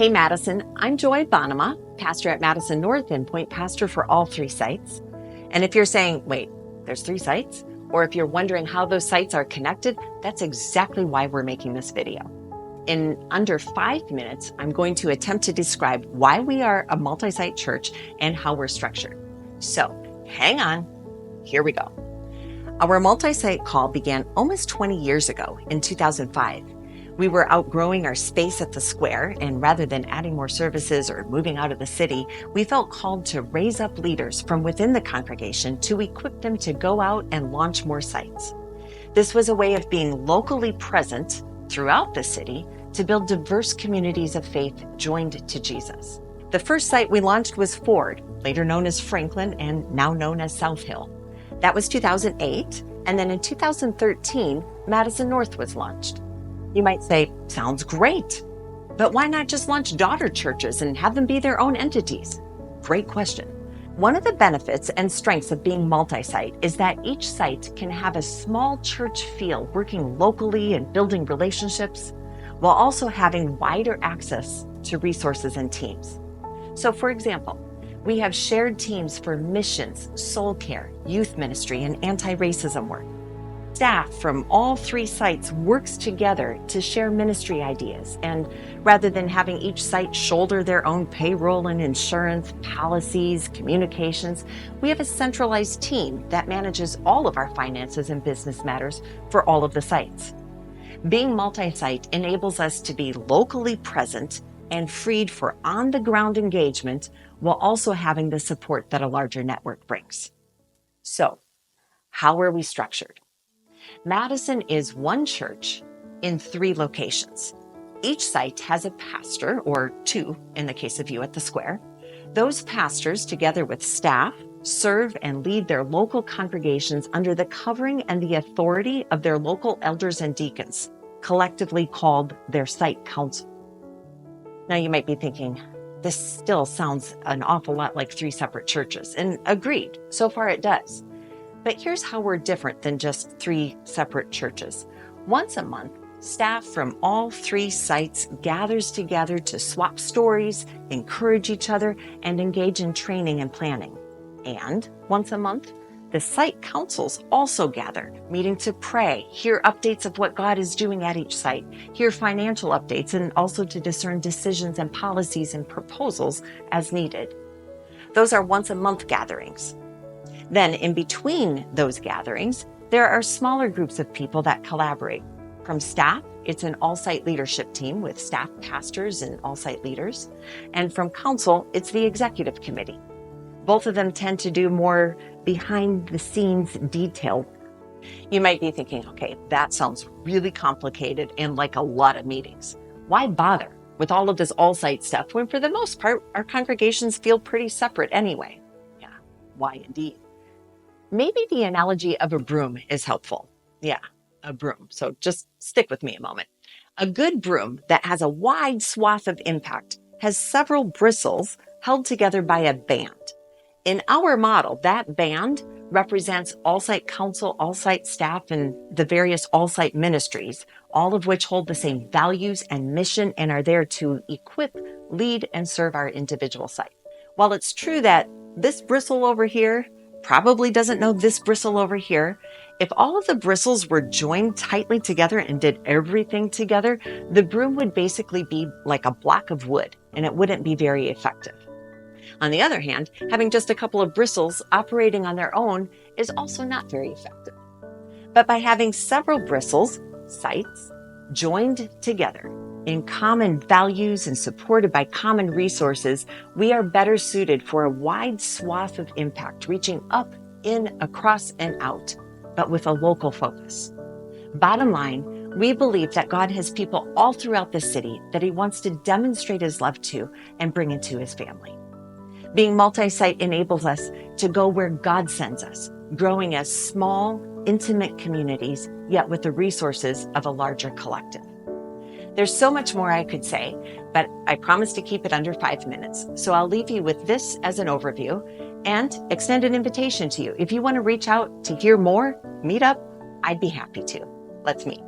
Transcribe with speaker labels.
Speaker 1: Hey Madison, I'm Joy Bonnema, pastor at Madison North and point pastor for all three sites. And if you're saying, wait, there's three sites? Or if you're wondering how those sites are connected, that's exactly why we're making this video. In under 5 minutes, I'm going to attempt to describe why we are a multi-site church and how we're structured. So hang on, here we go. Our multi-site call began almost 20 years ago in 2005. We were outgrowing our space at the square, and rather than adding more services or moving out of the city, we felt called to raise up leaders from within the congregation to equip them to go out and launch more sites. This was a way of being locally present throughout the city to build diverse communities of faith joined to Jesus. The first site we launched was Ford, later known as Franklin and now known as South Hill. That was 2008, and then in 2013, Madison North was launched. You might say, sounds great, but why not just launch daughter churches and have them be their own entities? Great question. One of the benefits and strengths of being multi-site is that each site can have a small church feel, working locally and building relationships, while also having wider access to resources and teams. So for example, we have shared teams for missions, soul care, youth ministry, and anti-racism work. Staff from all three sites works together to share ministry ideas, and rather than having each site shoulder their own payroll and insurance, policies, communications, we have a centralized team that manages all of our finances and business matters for all of the sites. Being multi-site enables us to be locally present and freed for on-the-ground engagement while also having the support that a larger network brings. So, how are we structured? Madison is one church in 3 locations. Each site has a pastor, or 2 in the case of you at the square. Those pastors, together with staff, serve and lead their local congregations under the covering and the authority of their local elders and deacons, collectively called their site council. Now you might be thinking, this still sounds an awful lot like 3 separate churches, and agreed, so far it does. But here's how we're different than just 3 separate churches. Once a month, staff from all 3 sites gathers together to swap stories, encourage each other, and engage in training and planning. And once a month, the site councils also gather, meeting to pray, hear updates of what God is doing at each site, hear financial updates, and also to discern decisions and policies and proposals as needed. Those are once a month gatherings. Then in between those gatherings, there are smaller groups of people that collaborate. From staff, it's an all-site leadership team with staff pastors and all-site leaders. And from council, it's the executive committee. Both of them tend to do more behind-the-scenes detail. You might be thinking, okay, that sounds really complicated and like a lot of meetings. Why bother with all of this all-site stuff when for the most part, our congregations feel pretty separate anyway? Yeah, why indeed? Maybe the analogy of a broom is helpful. Yeah, a broom. So just stick with me a moment. A good broom that has a wide swath of impact has several bristles held together by a band. In our model, that band represents all-site council, all-site staff, and the various all-site ministries, all of which hold the same values and mission and are there to equip, lead, and serve our individual site. While it's true that this bristle over here probably doesn't know this bristle over here, if all of the bristles were joined tightly together and did everything together, the broom would basically be like a block of wood, and it wouldn't be very effective. On the other hand, having just a couple of bristles operating on their own is also not very effective. But by having several bristles, sites, joined together in common values and supported by common resources, we are better suited for a wide swath of impact, reaching up, in, across, and out, but with a local focus. Bottom line, we believe that God has people all throughout the city that He wants to demonstrate His love to and bring into His family. Being multi-site enables us to go where God sends us, growing as small, intimate communities, yet with the resources of a larger collective. There's so much more I could say, but I promise to keep it under 5 minutes. So I'll leave you with this as an overview and extend an invitation to you. If you want to reach out to hear more, meet up, I'd be happy to. Let's meet.